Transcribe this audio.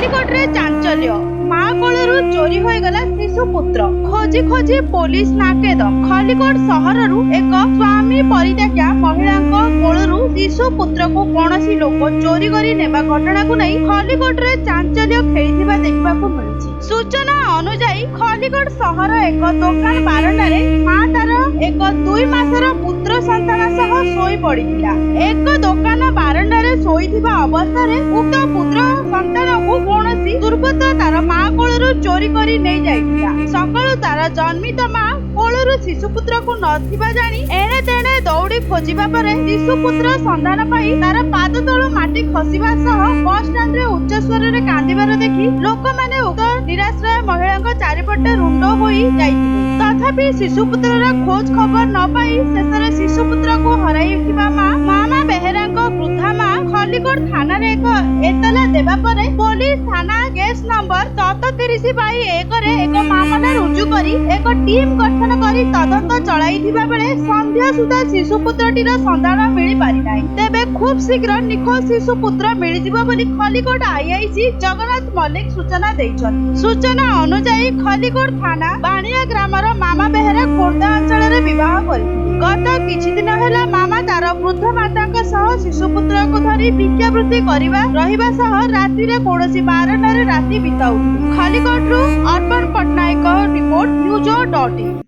खलिकोटे चांचल्य माँ कोलू चोरी होगला शिशुपुत्र खोजी खोजी पुलिस नाकेद खलिकोट सहर एक स्वामी परित्यागा महिला कोलू शिशुपुत्र को कौन लोक चोरी कर नेबा घटना को नहीं खलिकोटे चांचल्य खेली देखा मिली। सूचना अनुजाई खलिकोट सहर एक दुकान बारंडारे माँ तार एक 2 मासर पुत्र संतान सह शोई पड़िथिला। एक दुकान बारंडारे शोईथिबा अवस्थारे उक्त पुत्र संतान को कौनसी दुर्बृत्त तार माँ कोलरू चोरी करी नहीं जाइथिला। सकाळु तार जन्मित माँ कोलरू शिशुपुत्र को नथिबा जानी एणे तेणे दौड़ी खोजिबा परे शिशुपुत्र संधान पाई तार पाद तळु माटी खसिबा सह बस स्टैंड रे उच्च स्वर रे कांदिबार देखि लोक माने उक्त निराश्रय महिला चारिपटे रुंड होई जाइथिले। तथापि शिशुपुत्रर खोज खबर न पाई शेषरे शिशुपुत्र को हराइथिबा मामा बेहेरा वृद्धा माँ खलिकोट थाना रे एक एतला देबा परे पुलिस थाना केस नंबर 37/1 रे एक मामला रुजु करी एक टीम गठन करी तदंत चलाइथिबा बेले संध्या सुधा शिशुपुत्रटीर संधान मिली पारि नाही। तेबे खूब शीघ्र निखोज शिशुपुत्र मिली जिवो बोली खलिकोट आईआईसी जगन्नाथ मल्लिक सूचना दैछथि। सूचना अनुसार खलिकोट थाना बाणिया ग्रामर मामा बेहेरा खोर्धा अंचल रे विवाह करि गत किछि दिन हेला मामा तार वृद्ध माता सह शिशुपुत्र को धरी भिक्षावृत्ति करिबा रहिबा सह राति रे कोनोसी बारंडारे राति बिताउ। खलिकोट अर्पण पटनायक रिपोर्ट न्यूज.in।